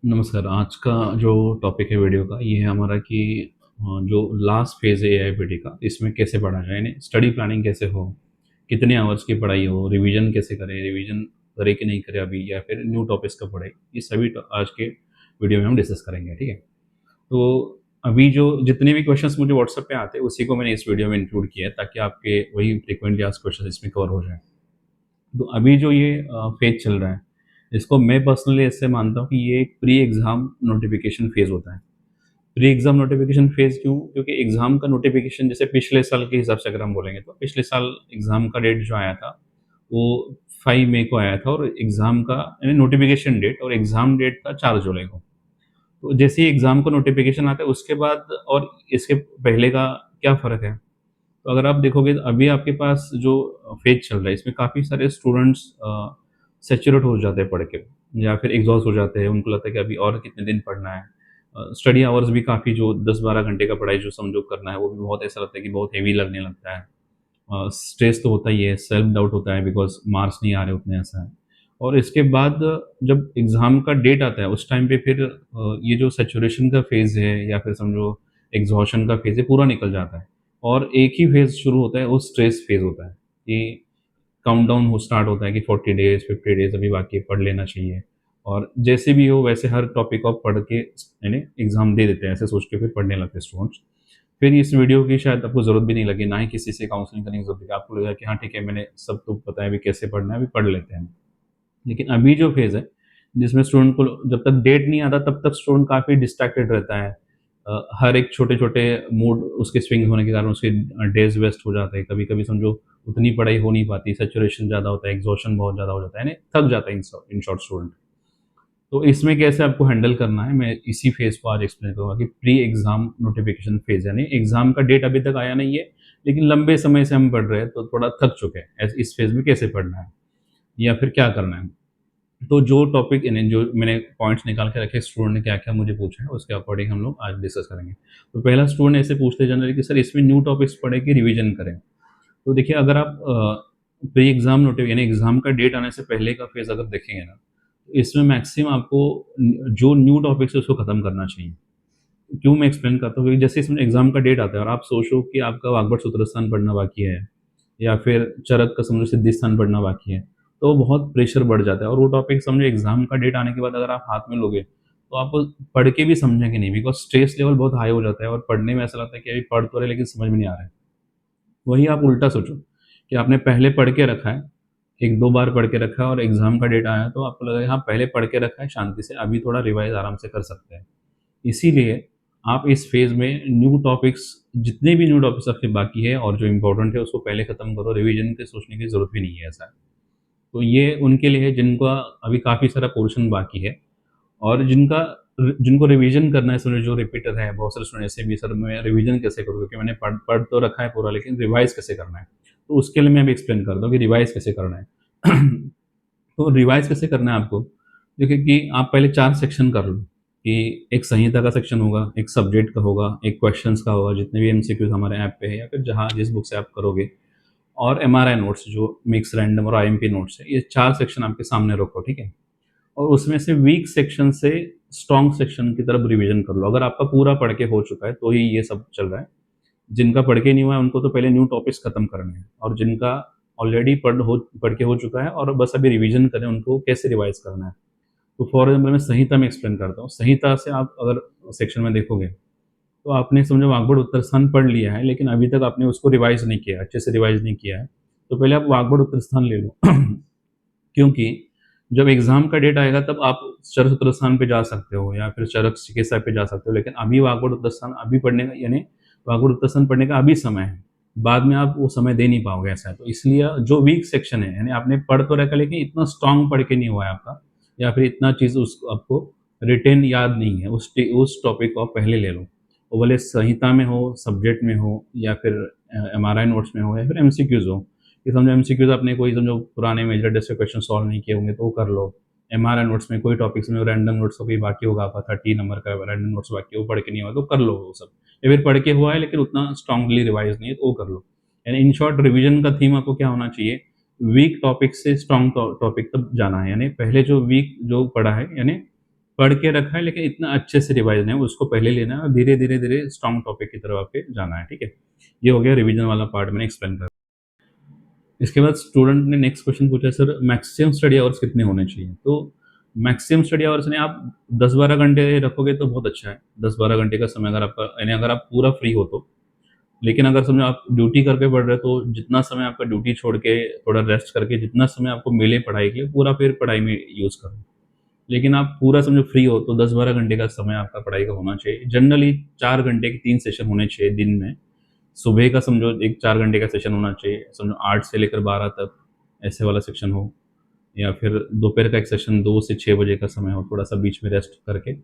नमस्कार। आज का जो टॉपिक है वीडियो का ये है हमारा कि जो लास्ट फेज़ है एआईपीटी का, इसमें कैसे पढ़ा जाए, यानी स्टडी प्लानिंग कैसे हो, कितने आवर्स की पढ़ाई हो, रिवीजन कैसे करें, रिवीजन करे कि नहीं करे अभी, या फिर न्यू टॉपिक्स का पढ़े। ये सभी आज के वीडियो में हम डिस्कस करेंगे, ठीक है। तो अभी जो जितने भी क्वेश्चंस मुझे व्हाट्सएप पे आते हैं उसी को मैंने इस वीडियो में इंक्लूड किया है, ताकि आपके वही फ्रिक्वेंटली आस्क्ड क्वेश्चन इसमें कवर हो जाए। तो अभी जो ये फेज चल रहा है, इसको मैं पर्सनली ऐसे मानता हूँ कि ये एक प्री एग्ज़ाम नोटिफ़िकेशन फेज़ होता है। प्री एग्ज़ाम नोटिफ़िकेशन फेज़ क्यों? क्योंकि एग्ज़ाम का नोटिफ़िकेशन जैसे पिछले साल के हिसाब से अगर हम बोलेंगे, तो पिछले साल एग्ज़ाम का डेट जो आया था, वो 5 मई को आया था, और एग्ज़ाम का यानी नोटिफ़िकेशन डेट और एग्ज़ाम डेट था 4 जुलाई को। तो जैसे ही एग्ज़ाम का नोटिफ़िकेशन आता है उसके बाद और इसके पहले का क्या फ़र्क है? तो अगर आप देखोगे तो अभी आपके पास जो फेज चल रहा है, इसमें काफ़ी सारे स्टूडेंट्स सैचुरेट हो जाते हैं पढ़ के, या फिर एग्ज़ॉस्ट हो जाते हैं। उनको लगता है कि अभी और कितने दिन पढ़ना है। स्टडी आवर्स भी काफ़ी, जो 10-12 घंटे का पढ़ाई जो समझो करना है, वो भी बहुत ऐसा लगता है कि बहुत हेवी लगने लगता है। स्ट्रेस तो होता ही है, सेल्फ डाउट होता है, बिकॉज़ मार्क्स नहीं आ रहे उतने, ऐसा है। और इसके बाद जब एग्ज़ाम का डेट आता है उस टाइम पे फिर ये जो सैचुरेशन का फेज़ है, या फिर समझो एग्ज़ॉशन का फेज़ है, पूरा निकल जाता है। और एक ही फेज़ शुरू होता है, वो स्ट्रेस फेज़ होता है कि काउंटडाउन हो स्टार्ट होता है कि 40 डेज़, 50 डेज़ अभी बाकी है, पढ़ लेना चाहिए। और जैसे भी हो वैसे हर टॉपिक को आप पढ़ के यानी एग्ज़ाम दे देते हैं, ऐसे सोच के फिर पढ़ने लगते हैं स्टूडेंट्स। फिर इस वीडियो की शायद आपको ज़रूरत भी नहीं लगी, ना ही किसी से काउंसलिंग करने की ज़रूरत लगी। आपको लगा कि हाँ ठीक है, मैंने सब तो पता है, अभी कैसे पढ़ना है, अभी पढ़ लेते हैं। लेकिन अभी जो फेज़ है, जिसमें स्टूडेंट को जब तक डेट नहीं आता तब तक स्टूडेंट काफ़ी डिस्ट्रैक्टेड रहता है। हर एक छोटे-छोटे मूड उसके स्विंग होने के कारण उसके डेज़ वेस्ट हो जाते हैं। कभी-कभी समझो उतनी पढ़ाई हो नहीं पाती, सैचुरेशन ज़्यादा होता है, एग्ज़ॉशन बहुत ज़्यादा हो जाता है, यानी थक जाता है इन शॉर्ट स्टूडेंट। तो इसमें कैसे आपको हैंडल करना है, मैं इसी फेज़ को आज एक्सप्लेन करूँगा कि प्री एग्ज़ाम नोटिफ़िकेशन फेज़, यानी एग्ज़ाम का डेट अभी तक आया नहीं है, लेकिन लंबे समय से हम पढ़ रहे हैं, तो थोड़ा थक चुके हैं। इस फेज़ में कैसे पढ़ना है या फिर क्या करना है? तो जो टॉपिक यानी जो मैंने पॉइंट्स निकाल के रखे, स्टूडेंट ने क्या-क्या मुझे पूछा है, उसके अकॉर्डिंग हम लोग आज डिस्कस करेंगे। तो पहला स्टूडेंट ऐसे पूछते हैं जनरली कि सर इसमें न्यू टॉपिक्स पढ़े कि रिवीजन करें? तो देखिए, अगर आप प्री एग्ज़ाम यानी एग्ज़ाम का डेट आने से पहले का फेज़ अगर देखेंगे ना, तो इसमें मैक्सिमम आपको जो न्यू टॉपिक्स है उसको खत्म करना चाहिए। क्यों, मैं एक्सप्लेन करता हूँ, क्योंकि जैसे इसमें एग्ज़ाम का डेट आता है और आप सोचो कि आपका वाग्भट सूत्रस्थान पढ़ना बाकी है, या फिर चरक का समझो सिद्धिस्थान पढ़ना बाकी है, तो बहुत प्रेशर बढ़ जाता है। और वो टॉपिक समझो एग्ज़ाम का डेट आने के बाद अगर आप हाथ में लोगे, तो आप पढ़ के भी समझेंगे नहीं, बिकॉज़ स्ट्रेस लेवल बहुत हाई हो जाता है और पढ़ने में ऐसा लगता है कि अभी पढ़ तो रहे, लेकिन समझ में नहीं आ रहा है। वहीं आप उल्टा सोचो कि आपने पहले पढ़ के रखा है, 1-2 बार पढ़ के रखा है और एग्ज़ाम का डेट आया, तो आपको लगेगा हाँ, पहले पढ़ के रखा है शांति से, अभी थोड़ा रिवाइज़ आराम से कर सकते हैं। इसीलिए आप इस फ़ेज़ में न्यू टॉपिक्स, जितने भी न्यू टॉपिक्स आपके बाकी है और जो इम्पोर्टेंट है उसको पहले खत्म करो, रिवीजन के सोचने की ज़रूरत भी नहीं है, ऐसा है। तो ये उनके लिए है जिनका अभी काफ़ी सारा पोर्शन बाकी है, और जिनको रिवीजन करना है, समझो जो रिपीटर है, बहुत सारे स्टूडेंट ऐसे भी, सर मैं रिवीजन कैसे करूँ? क्योंकि मैंने पढ़ पढ़ तो रखा है पूरा, लेकिन रिवाइज़ कैसे करना है? तो उसके लिए मैं अभी एक्सप्लेन करता हूँ कि रिवाइज़ कैसे करना है। तो रिवाइज़ कैसे करना है आपको? देखिए कि आप पहले 4 सेक्शन कर लो, कि एक संहिता का सेक्शन होगा, एक सब्जेक्ट का होगा, एक क्वेश्चन्स का होगा, जितने भी एमसीक्यूज़ हमारे ऐप पे है या फिर जहाँ जिस बुक से आप करोगे, और एमआरआई नोट्स जो मिक्स रैंडम और आईएमपी नोट्स है, ये 4 सेक्शन आपके सामने रखो, ठीक है? और उसमें से वीक सेक्शन से स्ट्रॉन्ग सेक्शन की तरफ रिवीजन कर लो। अगर आपका पूरा पढ़ के हो चुका है, तो ही ये सब चल रहा है। जिनका पढ़ के नहीं हुआ है, उनको तो पहले न्यू टॉपिक्स खत्म करने हैं, और जिनका ऑलरेडी पढ़ के हो चुका है और बस अभी रिवीजन करें, उनको कैसे रिवाइज़ करना है। तो फॉर एग्ज़ाम्पल मैं संहिता में एक्सप्लेन करता हूँ। संहिता से आप अगर सेक्शन में देखोगे, तो आपने समझो वाग्भट उत्तरस्थान पढ़ लिया है, लेकिन अभी तक आपने उसको रिवाइज़ नहीं किया, अच्छे से रिवाइज़ नहीं किया है, तो पहले आप वाग्भट उत्तरस्थान ले लो। क्योंकि जब एग्ज़ाम का डेट आएगा तब आप चरक उत्तरस्थान पे जा सकते हो या फिर चरक चिकित्सा पे जा सकते हो, लेकिन अभी वाग्भट उत्तरस्थान अभी पढ़ने का, यानी वाग्भट उत्तरस्थान पढ़ने का अभी समय है। बाद में आप वो समय दे नहीं पाओगे, ऐसा है। तो इसलिए जो वीक सेक्शन है, यानी आपने पढ़ तो रखा, लेकिन इतना स्ट्रॉन्ग पढ़ के नहीं हुआ है आपका, या फिर इतना चीज़ उस आपको रिटेन याद नहीं है, उस टॉपिक को आप पहले ले लो। वो भले संहिता में हो, सब्जेक्ट में हो, या फिर एमआरआई नोट्स में हो, या फिर एमसीक्यूज़ हो। कि समझो एमसीक्यूज़ आपने कोई समझो पुराने मेजर टेस्ट के क्वेश्चन सॉल्व नहीं किए होंगे, तो वो कर लो। एमआरआई नोट्स में कोई टॉपिक्स में रैंडम नोट्स का कोई बाकी होगा, आपका 30 नंबर का रैंडम नोट्स बाकी है, वो पढ़ के नहीं हुआ, तो कर लो वो सब। या फिर पढ़ के हुआ है लेकिन उतना स्ट्रांगली रिवाइज़ नहीं है, तो वो कर लो। यानी इन शॉर्ट, रिवीजन का थीम आपको क्या होना चाहिए, वीक टॉपिक से स्ट्रॉन्ग टॉपिक तक जाना है। यानी पहले जो वीक जो पढ़ा है, यानी पढ़ के रखा है लेकिन इतना अच्छे से रिवाइज़ नहीं, उसको पहले लेना है और धीरे-धीरे स्ट्रॉन्ग टॉपिक की तरफ आपके जाना है, ठीक है? ये हो गया रिवीजन वाला पार्ट मैंने एक्सप्लेन करा। इसके बाद स्टूडेंट ने नेक्स्ट क्वेश्चन पूछा सर मैक्सिमम स्टडी आवर्स कितने होने चाहिए? तो मैक्सिमम स्टडी आवर्स यानी आप 10-12 घंटे रखोगे तो बहुत अच्छा है। 10-12 घंटे का समय अगर आपका यानी अगर आप पूरा फ्री हो तो। लेकिन अगर समझो आप ड्यूटी करके पढ़ रहे हो तो जितना समय आपका ड्यूटी छोड़ के थोड़ा रेस्ट करके जितना समय आपको मिले पढ़ाई के लिए पूरा फिर पढ़ाई में यूज़ करो। लेकिन आप पूरा समझो फ्री हो तो 10-12 घंटे का समय आपका पढ़ाई का होना चाहिए। जनरली 4 घंटे के 3 सेशन होने चाहिए दिन में। सुबह का समझो एक 4 घंटे का सेशन होना चाहिए, समझो 8 से लेकर 12 तक ऐसे वाला सेक्शन हो, या फिर दोपहर का एक सेशन 2 से 6 बजे का समय हो, थोड़ा-सा बीच में रेस्ट करके,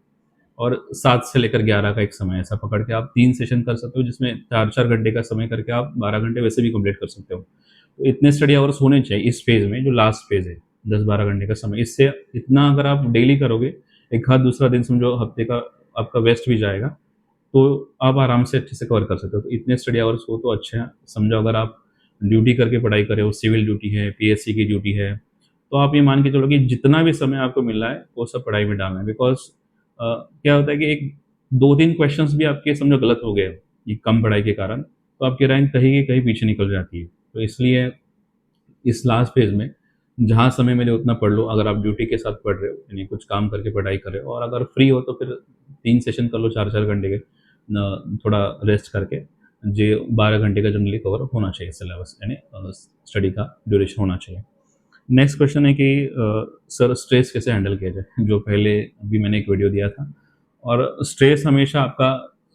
और 7 से लेकर 11 का एक समय ऐसा पकड़ के आप 3 सेशन कर सकते हो जिसमें 4-4 घंटे का समय करके आप 12 घंटे वैसे भी कंप्लीट कर सकते हो। तो इतने स्टडी आवर्स होने चाहिए इस फ़ेज़ में जो लास्ट फ़ेज़ है, 10-12 घंटे का समय। इससे इतना अगर आप डेली करोगे, एक आध दूसरा दिन समझो हफ्ते का आपका वेस्ट भी जाएगा, तो आप आराम से अच्छे से कवर कर सकते हो। तो इतने स्टडी आवर्स हो तो अच्छे हैं। समझो अगर आप ड्यूटी करके पढ़ाई कर रहे हो, सिविल ड्यूटी है, पीएससी की ड्यूटी है, तो आप ये मान के चलो कि जितना भी समय आपको मिल रहा है, वो सब पढ़ाई में डालना है। बिकॉज़ क्या होता है कि एक 2-3 क्वेश्चन्स भी आपके समझो गलत हो गए, ये कम पढ़ाई के कारण, तो आपकी रैंक कहीं की कहीं पीछे निकल जाती है। तो इसलिए इस लास्ट फ़ेज़ में जहाँ समय मिले उतना पढ़ लो। अगर आप ड्यूटी के साथ पढ़ रहे हो, यानी कुछ काम करके पढ़ाई कर रहे हो, और अगर फ्री हो तो फिर 3 सेशन कर लो 4-4 घंटे के, थोड़ा रेस्ट करके। जे 12 घंटे का जनरली कवर होना चाहिए सिलेबस, यानी स्टडी का ड्यूरेशन होना चाहिए। नेक्स्ट क्वेश्चन है कि सर स्ट्रेस कैसे हैंडल किया जाए? जो पहले अभी मैंने एक वीडियो दिया था, और स्ट्रेस हमेशा आपका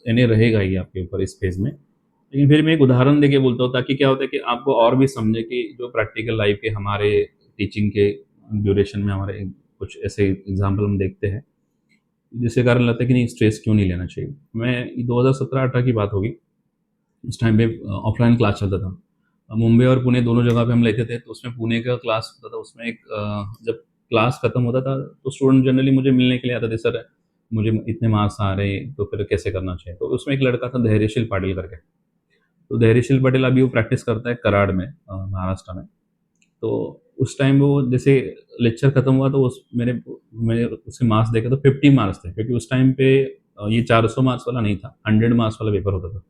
यानी रहेगा ही आपके ऊपर इस फ़ेज़ में। लेकिन फिर मैं एक उदाहरण देके बोलता हूँ ताकि क्या होता है कि आपको और भी समझे कि जो प्रैक्टिकल लाइफ़ के हमारे टीचिंग के ड्यूरेशन में हमारे कुछ ऐसे एग्ज़ाम्पल हम देखते हैं, जिसके कारण लगता है कि नहीं स्ट्रेस क्यों नहीं लेना चाहिए। मैं 2017-18 की बात होगी, उस टाइम पे ऑफ़लाइन क्लास चलता था। मुंबई और पुणे दोनों जगह पे हम लेते थे, तो उसमें पुणे का क्लास होता था, उसमें एक जब क्लास खत्म होता था तो स्टूडेंट जनरली मुझे मिलने के लिए आते थे, सर मुझे इतने मार्क्स आ रहे हैं तो फिर कैसे करना चाहिए? तो उसमें एक लड़का था धैर्यशील पाटिल करके। तो धैर्यशील पटेल अभी वो प्रैक्टिस करता है कराड़ में, महाराष्ट्र में। तो उस टाइम वो जैसे लेक्चर खत्म हुआ तो उस मैंने उसके मार्क्स देखे तो 50 मार्क्स थे, क्योंकि उस टाइम पे ये 400 मार्क्स वाला नहीं था, 100 मार्क्स वाला पेपर होता था।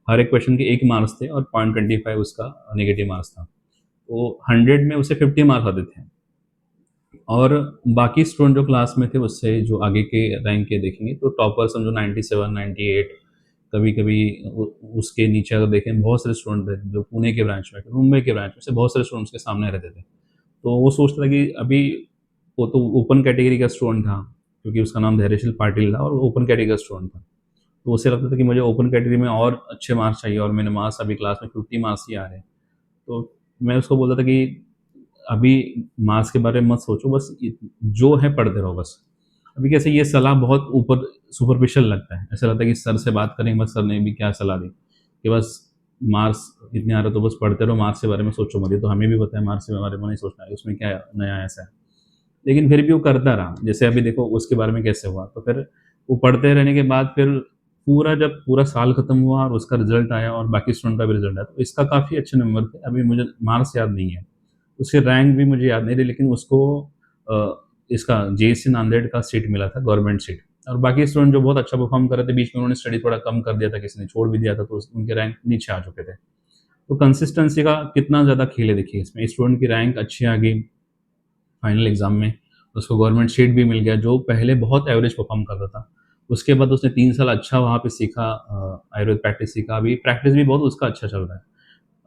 हर एक क्वेश्चन के 1 मार्क्स थे और 0.25 उसका नेगेटिव मार्क्स था। तो 100 में उसे 50 मार्क्स आते थे, और बाकी स्टूडेंट जो क्लास में थे उससे जो आगे के रैंक के देखेंगे तो टॉपर समझो 97, 98, कभी-कभी उसके नीचे अगर देखें बहुत सारे स्टूडेंट थे जो पुणे के ब्रांच में, मुंबई के ब्रांच में से बहुत सारे स्टूडेंट्स के सामने रहते थे। तो वो सोचता था कि अभी वो तो ओपन कैटेगरी का स्टूडेंट था, क्योंकि उसका नाम धैर्यशील पाटिल था और वो ओपन कैटेगरी का स्टूडेंट था। तो उसे लगता था कि मुझे ओपन कैटेगरी में और अच्छे मार्क्स चाहिए और मेरे मार्क्स अभी क्लास में 50 मार्क्स ही आ रहे हैं। तो मैं उसको बोलता था कि अभी मार्क्स के बारे में मत सोचो, बस जो है पढ़ते रहो बस। अभी कैसे ये सलाह बहुत ऊपर सुपरफिशियल लगता है, ऐसा लगता है कि सर से बात करेंगे, बस सर ने भी क्या सलाह दी कि बस मार्क्स इतने आ रहे तो बस पढ़ते रहो, मार्क्स के बारे में सोचो मत। ये तो हमें भी पता है मार्क्स के बारे में नहीं सोचना है, उसमें क्या नया ऐसा है। लेकिन फिर भी वो करता रहा। जैसे अभी देखो उसके बारे में कैसे हुआ, तो फिर वो पढ़ते रहने के बाद फिर जब पूरा साल खत्म हुआ और उसका रिजल्ट आया और बाकी स्टूडेंट का भी रिजल्ट आया, तो इसका काफ़ी अच्छे नंबर थे। अभी मुझे मार्क्स याद नहीं है, उसके रैंक भी मुझे याद नहीं रही, लेकिन उसको इसका जेईसी नांदेड़ का सीट मिला था, गवर्नमेंट सीट। और बाकी स्टूडेंट जो बहुत अच्छा परफॉर्म कर रहे थे, बीच में उन्होंने स्टडी थोड़ा कम कर दिया था, किसी ने छोड़ भी दिया था, तो उनके रैंक नीचे आ चुके थे। तो कंसिस्टेंसी का कितना ज़्यादा खेल है देखिए इसमें। स्टूडेंट की रैंक अच्छी आ गई फाइनल एग्जाम में, उसको गवर्नमेंट सीट भी मिल गया, जो पहले बहुत एवरेज परफॉर्म करता था। उसके बाद उसने 3 साल अच्छा वहाँ पे सीखा, आयुर्वेद प्रैक्टिस सीखा, अभी प्रैक्टिस भी बहुत उसका अच्छा चल रहा है।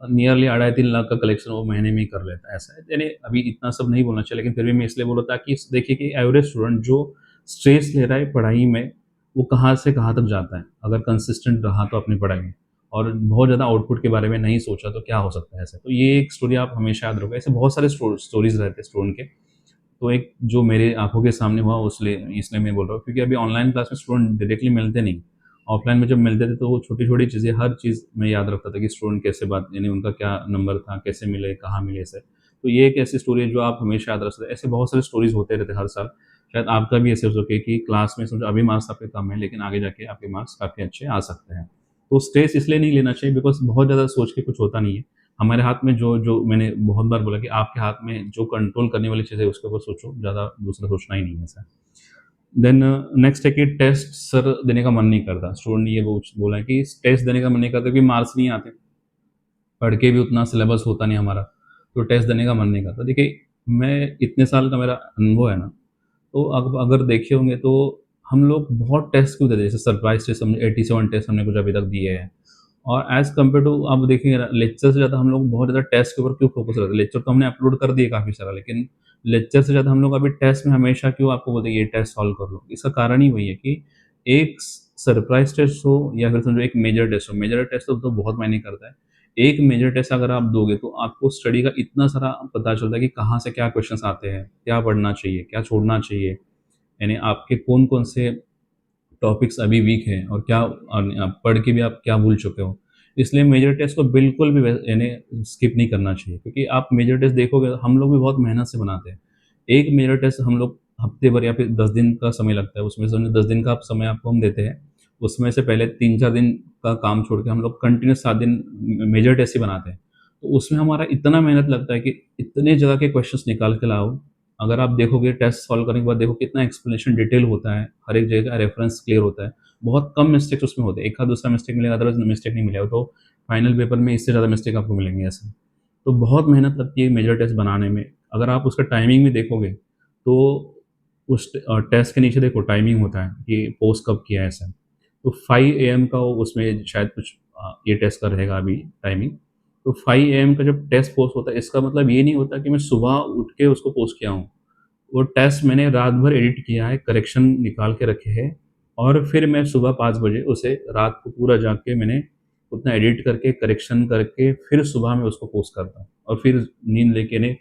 नियरली 2.5-3 लाख का कलेक्शन वो महीने में ही कर लेता है, ऐसा है। यानी अभी इतना सब नहीं बोलना चाहिए, लेकिन फिर भी मैं इसलिए बोल रहा था कि देखिए कि एवरेज स्टूडेंट जो स्ट्रेस ले रहा है पढ़ाई में, वो कहाँ से कहाँ तक जाता है, अगर कंसिस्टेंट रहा तो अपनी पढ़ाई में, और बहुत ज़्यादा आउटपुट के बारे में नहीं सोचा तो क्या हो सकता है ऐसा। तो ये एक स्टोरी आप हमेशा याद रखोगे। ऐसे बहुत सारे स्टोरीज रहते हैं स्टूडेंट के। तो एक जो मेरे आँखों के सामने हुआ इसलिए मैं बोल रहा हूँ, क्योंकि अभी ऑनलाइन क्लास में स्टूडेंट डायरेक्टली मिलते नहीं। ऑफलाइन में जब मिलते थे तो वो छोटी-छोटी चीज़ें, हर चीज़ मैं याद रखता था कि स्टूडेंट कैसे बात, यानी उनका क्या नंबर था, कैसे मिले, कहाँ मिले ऐसे। तो ये एक ऐसी स्टोरी है जो आप हमेशा याद रख सकते हैं। ऐसे बहुत सारे स्टोरीज़ होते रहते हैं हर साल। शायद आपका भी ऐसे हो सके कि क्लास में समझो अभी मार्क्स आपके कम हैं, लेकिन आगे जाके आपके मार्क्स काफ़ी अच्छे आ सकते हैं। तो स्ट्रेस इसलिए नहीं लेना चाहिए बिकॉज़ बहुत ज़्यादा सोच के कुछ होता नहीं है। हमारे हाथ में जो जो मैंने बहुत बार बोला कि आपके हाथ में जो कंट्रोल करने वाली चीज़ है उसके ऊपर सोचो, ज़्यादा दूसरा सोचना ही नहीं है ऐसा। देन नेक्स्ट है कि टेस्ट सर देने का मन नहीं करता, स्टूडेंट ने ये बोला है कि टेस्ट देने का मन नहीं करता क्योंकि मार्क्स नहीं आते, पढ़ के भी उतना सिलेबस होता नहीं हमारा, तो टेस्ट देने का मन नहीं करता। देखिए, मैं इतने साल का मेरा अनुभव है ना, तो अब अगर देखे होंगे तो हम लोग बहुत टेस्ट क्यों देते हैं, जैसे सरप्राइज टेस्ट हमने 87 टेस्ट हमने कुछ अभी तक दिए हैं। और एज़ कम्पेयर टू आप देखेंगे ना, लेक्चर से ज़्यादा हम लोग बहुत ज़्यादा टेस्ट के ऊपर क्यों फोकस करते हैं। लेक्चर तो हमने अपलोड कर दिए काफ़ी सारा, लेकिन लेक्चर से ज़्यादा हम लोग अभी टेस्ट में हमेशा क्यों आपको बोलते हैं ये टेस्ट सॉल्व कर लो। इसका कारण ही वही है कि एक सरप्राइज टेस्ट हो या फिर समझो एक मेजर टेस्ट हो, मेजर टेस्ट तो बहुत मायने करता है। एक मेजर टेस्ट अगर आप दोगे तो आपको स्टडी का इतना सारा पता चलता है कि कहाँ से क्या क्वेश्चंस आते हैं, क्या पढ़ना चाहिए, क्या छोड़ना चाहिए, यानी आपके कौन-कौन से टॉपिक्स अभी वीक हैं और क्या आप पढ़ के भी आप क्या भूल चुके हो। इसलिए मेजर टेस्ट को बिल्कुल भी यानी स्किप नहीं करना चाहिए, क्योंकि आप मेजर टेस्ट देखोगे, हम लोग भी बहुत मेहनत से बनाते हैं। एक मेजर टेस्ट हम लोग हफ्ते भर या फिर 10 दिन का समय लगता है, उसमें से हमने 10 दिन का समय आपको हम देते हैं। उसमें से पहले 3-4 दिन का काम छोड़ के हम लोग कंटिन्यूअस 7 दिन मेजर टेस्ट ही बनाते हैं। तो उसमें हमारा इतना मेहनत लगता है कि इतने जगह के क्वेश्चंस निकाल के लाओ। अगर आप देखोगे टेस्ट सॉल्व करने के बाद, देखो कितना एक्सप्लेनेशन डिटेल होता है, हर एक जगह का रेफरेंस क्लियर होता है। बहुत कम मिस्टेक्स उसमें होते हैं, एक आध दूसरा मिस्टेक मिलेगा, अदरवाइज़ मिस्टेक नहीं मिलेगा। तो फाइनल पेपर में इससे ज़्यादा मिस्टेक आपको मिलेंगे ऐसे। तो बहुत मेहनत लगती है मेजर टेस्ट बनाने में। अगर आप उसका टाइमिंग भी देखोगे, तो उस टेस्ट के नीचे देखो टाइमिंग होता है कि पोस्ट कब किया है ऐसा। तो 5 एएम का उसमें शायद कुछ ये टेस्ट का रहेगा अभी टाइमिंग। तो 5 एएम का जब टेस्ट पोस्ट होता है, इसका मतलब ये नहीं होता कि मैं सुबह उठ के उसको पोस्ट किया हूँ। वो टेस्ट मैंने रात भर एडिट किया है, करेक्शन निकाल के रखे हैं, और फिर मैं सुबह 5 बजे उसे, रात को पूरा जाग के मैंने उतना एडिट करके, करेक्शन करके, फिर सुबह मैं उसको पोस्ट करता हूँ और फिर नींद लेके ने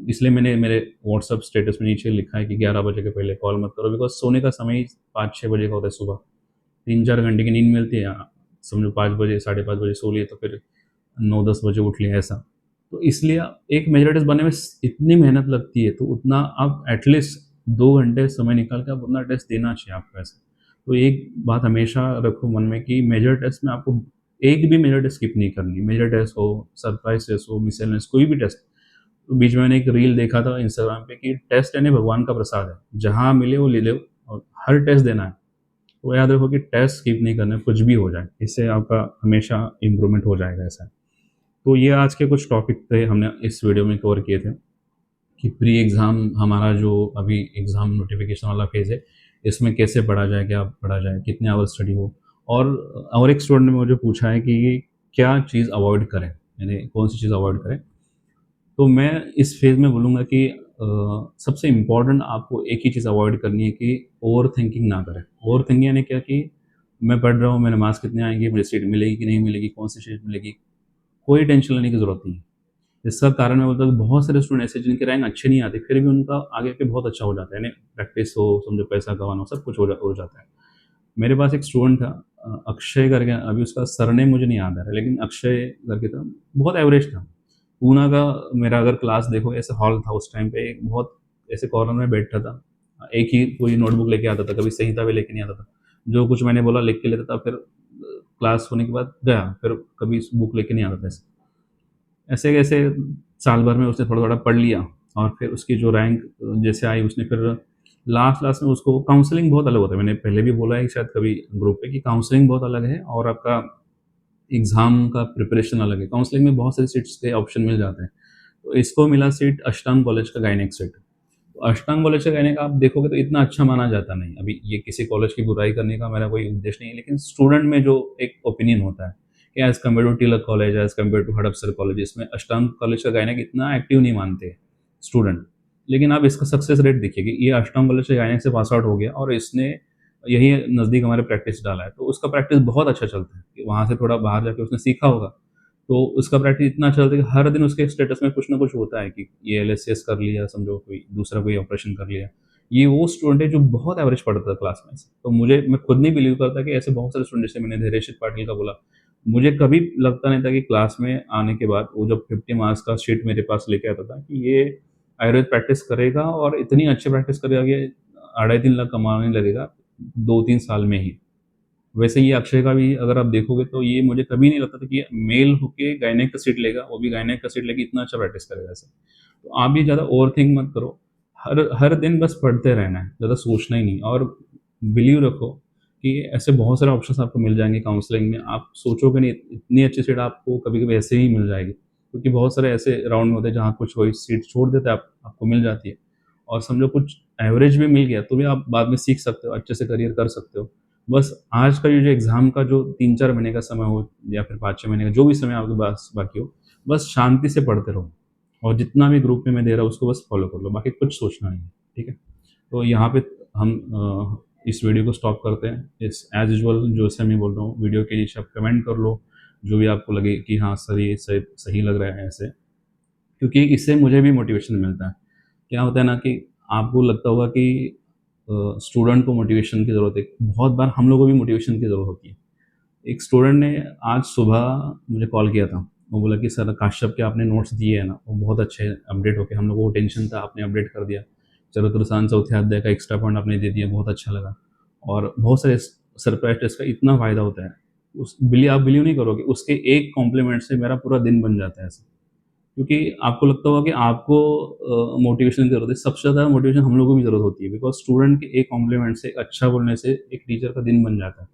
इसलिए मैंने मेरे व्हाट्सएप स्टेटस में नीचे लिखा है कि 11 बजे के पहले कॉल मत करो, बिकॉज़ सोने का समय ही 5-6 बजे का होता है सुबह। 3-4 घंटे की नींद मिलती है, समझो 5 बजे, साढ़े 5 बजे सो लिए तो फिर 9-10 बजे उठ लिए ऐसा। तो इसलिए एक मेजर टेस्ट बनने में इतनी मेहनत लगती है, तो उतना आप एटलीस्ट 2 घंटे समय निकाल के आप अपना टेस्ट देना चाहिए आपको ऐसे। तो एक बात हमेशा रखो मन में कि मेजर टेस्ट में आपको एक भी मेजर टेस्ट स्किप नहीं करनी। मेजर टेस्ट हो, सरप्राइज़ टेस्ट हो, मिसलेनियस कोई भी टेस्ट। तो बीच में मैंने एक रील देखा था इंस्टाग्राम पे कि टेस्ट यानी भगवान का प्रसाद है, जहाँ मिले वो ले लो और हर टेस्ट देना है। तो याद रखो कि टेस्ट स्किप नहीं करना है, कुछ भी हो जाए, इससे आपका हमेशा इम्प्रूवमेंट हो जाएगा ऐसा। तो ये आज के कुछ टॉपिक थे हमने इस वीडियो में कवर किए थे कि प्री एग्ज़ाम हमारा जो अभी एग्ज़ाम नोटिफिकेशन वाला फेज़ है, इसमें कैसे पढ़ा जाए, क्या पढ़ा जाए, कितने आवर स्टडी हो। और एक स्टूडेंट ने मुझे पूछा है कि क्या चीज़ अवॉइड करें, यानी कौन सी चीज़ अवॉइड करें। तो मैं इस फेज़ में बोलूँगा कि सबसे इम्पोर्टेंट आपको एक ही चीज़ अवॉइड करनी है कि ओवर थिंकिंग ना करें। ओवर थिंकिंग यानी क्या कि मैं पढ़ रहा हूँ, मेरे मार्क्स कितने आएँगे, मुझे सीट मिलेगी कि नहीं मिलेगी, कौन सी सीट मिलेगी, कोई टेंशन लेने की ज़रूरत नहीं है। इसका कारण मैं बोलता हूँ कि बहुत सारे स्टूडेंट ऐसे जिनके रैंक अच्छे नहीं आते, फिर भी उनका आगे के बहुत अच्छा हो जाता है, यानी प्रैक्टिस हो, समझो पैसा कमाना हो, सब कुछ हो जाता है। मेरे पास एक स्टूडेंट था, अक्षय करके, अभी उसका सरनेम मुझे नहीं याद आ रहा है, लेकिन अक्षय करके था, बहुत एवरेज था। पूना का मेरा अगर क्लास देखो, ऐसे हॉल था उस टाइम पे, एक बहुत ऐसे कॉर्नर में बैठता था, एक ही कोई नोटबुक लेके आता था, कभी संहिता भी लेके नहीं आता था। जो कुछ मैंने बोला लिख के लेता था, फिर क्लास होने के बाद गया, फिर कभी बुक लेके नहीं आता था ऐसे। ऐसे-ऐसे साल भर में उसने थोड़ा-थोड़ा पढ़ लिया, और फिर उसकी जो रैंक जैसे आई, उसने फिर लास्ट-लास्ट में उसको काउंसलिंग बहुत अलग होता है। मैंने पहले भी बोला है शायद कभी ग्रुप पे कि काउंसलिंग बहुत अलग है और आपका एग्ज़ाम का प्रिपरेशन अलग है। काउंसलिंग में बहुत सारी सीट्स के ऑप्शन मिल जाते हैं। तो इसको मिला सीट अष्टांग कॉलेज का गायनेक सीट। तो अष्टांग कॉलेज का गायनेक आप देखोगे तो इतना अच्छा माना जाता नहीं। अभी ये किसी कॉलेज की बुराई करने का मेरा कोई उद्देश्य नहीं है, लेकिन स्टूडेंट में जो एक ओपिनियन होता है कि as compare to Tilak college, as compare to Hadapsar college, इसमें अष्टांग कॉलेज का गायनेक इतना एक्टिव नहीं मानते स्टूडेंट। लेकिन आप इसका सक्सेस रेट देखिए कि ये अष्टांग कॉलेज के गायनेक से पास आउट हो गया और इसने यही नज़दीक हमारे प्रैक्टिस डाला है। तो उसका प्रैक्टिस बहुत अच्छा चलता है कि वहाँ से थोड़ा बाहर जाके उसने सीखा होगा। तो उसका प्रैक्टिस इतना अच्छा चलता है कि हर दिन उसके स्टेटस में कुछ ना कुछ होता है कि ये एलएसएस कर लिया, समझो कोई दूसरा कोई ऑपरेशन कर लिया। ये वो स्टूडेंट है जो बहुत एवरेज पढ़ता था क्लास में से। तो मैं खुद नहीं बिलीव करता कि ऐसे बहुत सारे स्टूडेंट, जैसे मैंने धैर्यशील पाटिल का बोला, मुझे कभी लगता नहीं था कि क्लास में आने के बाद वो जब 50 मार्क्स का शीट मेरे पास लेके आता था कि ये आयुर्वेद प्रैक्टिस करेगा और इतनी अच्छी प्रैक्टिस करेगा कि 2.5-3 लाख कमाने लगेगा 2-3 साल में ही। वैसे ही अक्षय का भी अगर आप देखोगे तो ये मुझे कभी नहीं लगता था कि ये मेल होके गायनेक का सीट लेगा, वो भी गायनेक का सीट लेके इतना अच्छा प्रैक्टिस करेगा ऐसे। तो आप भी ज़्यादा ओवरथिंक मत करो। हर हर दिन बस पढ़ते रहना है, ज़्यादा सोचना ही नहीं। और बिलीव रखो कि ऐसे बहुत सारे ऑप्शंस आपको मिल जाएँगे काउंसलिंग में, आप सोचोगे नहीं इतनी अच्छी सीट आपको कभी-कभी ऐसे ही मिल जाएगी। क्योंकि बहुत सारे ऐसे राउंड में होते हैं जहाँ कुछ कोई सीट छोड़ देता है, आपको मिल जाती है। और समझो कुछ एवरेज भी मिल गया तो भी आप बाद में सीख सकते हो, अच्छे से करियर कर सकते हो। बस आज का ये जो एग्ज़ाम का जो 3-4 महीने का समय हो या फिर 5-6 महीने का जो भी समय आपके पास बाकी हो, बस शांति से पढ़ते रहो। और जितना भी ग्रुप में मैं दे रहा हूँ उसको बस फ़ॉलो कर लो, बाकी कुछ सोचना नहीं है, ठीक है? तो यहाँ पे हम इस वीडियो को स्टॉप करते हैं। इस एज़ यूजुअल जैसे मैं बोल रहा हूँ, वीडियो के नीचे आप कमेंट कर लो, जो भी आपको लगे कि हाँ सर ये सही लग रहा है ऐसे। क्योंकि इससे मुझे भी मोटिवेशन मिलता है। क्या होता है ना कि आपको लगता होगा कि स्टूडेंट को मोटिवेशन की ज़रूरत है। बहुत बार हम लोगों को भी मोटिवेशन की ज़रूरत होती है। एक स्टूडेंट ने आज सुबह मुझे कॉल किया था। वो बोला कि सर काश्यप के आपने नोट्स दिए हैं ना, वो बहुत अच्छे अपडेट होके हम लोगों को टेंशन था, आपने अपडेट कर दिया। चरित्रसार चौथे अध्याय का एक्स्ट्रा पॉइंट आपने दे दिया, बहुत अच्छा लगा। और बहुत सारे सरप्राइज़ टेस्ट का इतना फ़ायदा होता है। आप बिलीव नहीं करोगे, उसके एक कॉम्प्लीमेंट से मेरा पूरा दिन बन जाता है ऐसे। क्योंकि आपको लगता होगा कि आपको मोटिवेशन की ज़रूरत है, सबसे ज़्यादा मोटिवेशन हम लोगों को भी ज़रूरत होती है, बिकॉज़ स्टूडेंट के एक कॉम्प्लीमेंट से, एक अच्छा बोलने से एक टीचर का दिन बन जाता है।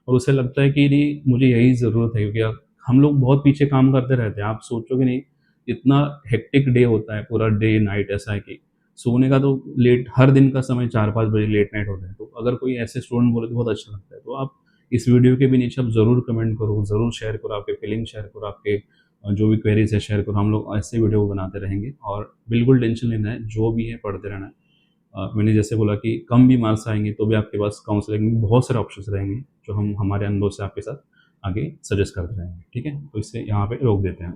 और उसे लगता है कि नहीं मुझे यही ज़रूरत है, क्योंकि हम लोग बहुत पीछे काम करते रहते हैं। आप सोचोगे नहीं, इतना हेक्टिक डे होता है, पूरा डे नाइट ऐसा है कि सोने का तो लेट, हर दिन का समय 4-5 बजे लेट नाइट होता है। तो अगर कोई ऐसे स्टूडेंट बोले तो बहुत अच्छा लगता है। तो आप इस वीडियो के भी नीचे आप ज़रूर कमेंट करो, ज़रूर शेयर करो, आपके फीलिंग शेयर करो, आपके जो भी क्वेरीज़ है शेयर करो। हम लोग ऐसे वीडियो बनाते रहेंगे और बिल्कुल टेंशन नहीं लेना है, जो भी है पढ़ते रहना है। मैंने जैसे बोला कि कम भी मार्क्स आएँगे तो भी आपके पास काउंसलिंग में बहुत सारे ऑप्शंस रहेंगे, जो हम हमारे अनुभव से आपके साथ आगे सजेस्ट करते रहेंगे, ठीक है? तो इससे यहाँ पे रोक देते हैं।